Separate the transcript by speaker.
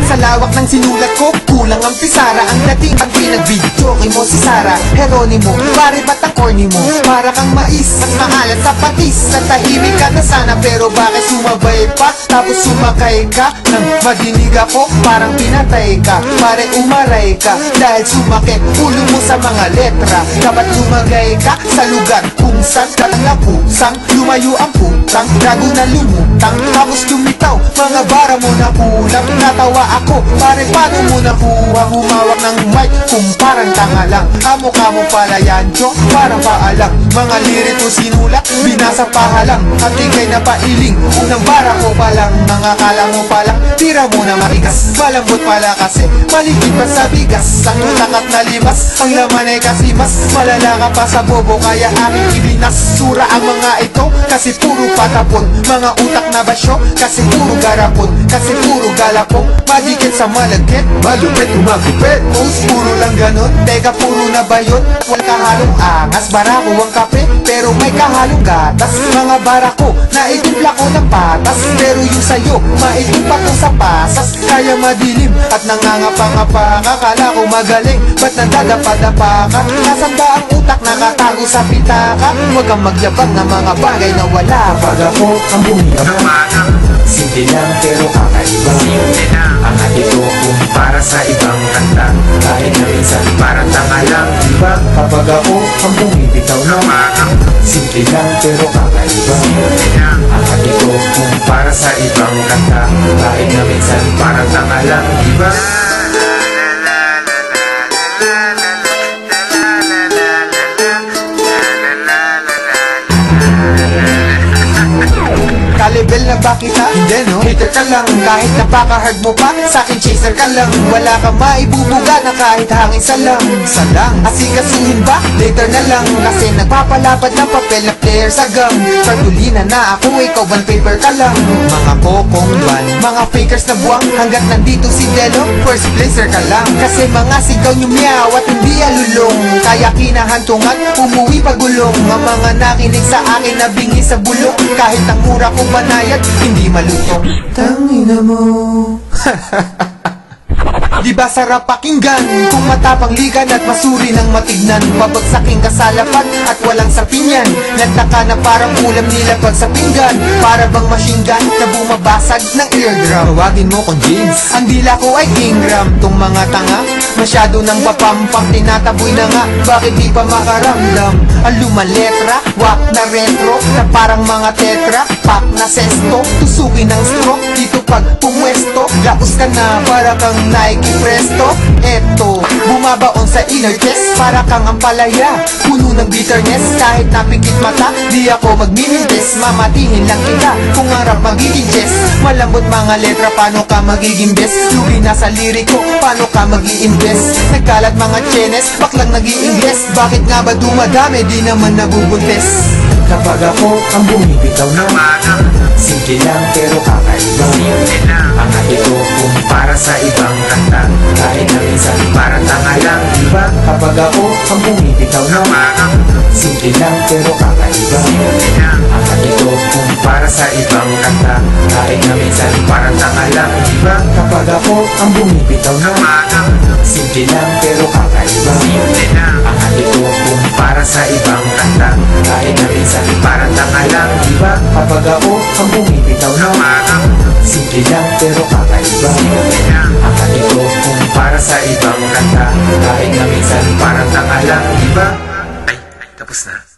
Speaker 1: Sa lawak ng sinulat ko, kulang ang pisara. Ang dating ang pinag-video mo si Sara Heronimo, pare ba't ang corny mo? Para kang mais at maalat sa patis. Natahimik ka na sana pero bakit sumabay pa? Tapos sumakay ka nang madinig ako, parang pinatay ka. Pare umaray ka dahil sumakit ulo mo sa mga letra. Dapat lumagay ka sa lugar kung saan dalang pusang lumayo ang putang, gago na lumutang. Tapos lumitaw, mga bara mo na kulang. Natawa ako, pare paano mo nakuha? Humawak ng mic kung parang tanga lang. Amo-kamo pala yan, Chok, parang paalang. Mga lirito sinulat, binasa pahalang. Katingay na pailing, unang bara ko palang. Mga kala mo palang, tira mo na marigas. Malambot pala kasi, maligid pa sa bigas. Ang utak at nalimas, ang laman ay kasi mas malala ka pa sa bobo, kaya aking ibinas. Sura ang mga ito, kasi puro patapon. Mga utak na basyo, kasi puro garapon. Kasi puro galapong, madikit sa malagkit. Malupit, umagupit, post puro lang ganon. Teka, puro na ba yun? Wala kahalong angas, barako ang kape, pero may kahalong gatas. Mga barako, naitimpla ko ng patas, pero yung sayo, maitim pa to sa pasas. Kaya madilim at nangangapa-ngapa ka. Kala ko magaling, ba't nadadapa-dapa ka? Nasaan ba ang utak nakatago sa pitaka? Huwag kang magyabang na mga bagay na wala. Pag ako ang bumiyabang, simple lang pero kakaiba. Ang atito kung para sa ibang kanta, kahit na minsan parang tanga lang, diba? Kapag ako ang bumibitaw na, simple lang pero kakaiba. Ang atito kung para sa ibang kanta, kahit na minsan parang tanga lang, diba? Ka-level na ba kita? Hindi no? Hater ka lang, kahit napaka-hard mo pa. Sa'kin chaser ka lang, wala ka maibubuga na kahit hangin salang. Asikasuhin ba? Later na lang, kasi nagpapalapad ng papel na player sa gang. Cartulina na ako, ikaw ban paper ka lang. Mga kokong ban, mga fakers na buwang, hanggat nandito si Delo, first placer ka lang. Kasi mga sigaw nyo meow at hindi alulong, kaya kinahantungan, umuwi pagulong. Ang mga nakinig sa akin na bingi sa bulong, kahit ang mura kong banayad, hindi malutong. Tangina mo. Di ba sarap pakinggan kung matapang ligan at masuri ng matignan? Babagsaking kasalapan at walang sapinyan, nagtaka na parang ulam nilapag sa pinggan. Para bang machine gun na bumabasag ng eardrum. Tawagin mo kong James, ang dila ko ay Kingram. Tong mga tanga, masyado nang papampang, tinataboy na nga, bakit di pa makaramdam? Ang lumaletra, wak na retro, na parang mga tetra, pak na sesto, tusukin ng stroke, dito pag pumwesto, laos ka na para kang Nike Presto. Eto, bumabaon sa inner chest, para kang ampalaya, puno ng bitterness. Kahit napikit mata, di ako magmimintes, mamatihin lang kita kung ang rap magiging chess. Malambot mga letra, paano ka magiging best? Lugi na sa liriko, paano ka mag-i-invest? Nagkalat mga chenes, baklang nag-i-ingles, bakit nga ba dumadami, di naman nabubuntes? Kapag ako ang bumibitaw na, simple lang pero kakaiba. Ang atito kung para sa ibang kanta, kahit na minsan parang tanga lang, diba? Kapag ako ang bumibitaw na, simple lang pero kakaiba. Ang atito kung para sa ibang kanta, kahit na minsan parang tanga lang, diba? Kapag ako ang bumibitaw na, simple lang pero kakaiba. Ang atito kung para sa ibang kanta, kahit na minsan parang tanga lang, diba? Kapag ako ang bumibitaw na, simple lang pero kakaiba. Ang atito kung para sa ibang kanta, kahit na minsan parang tanga lang, diba? Ay, tapos na.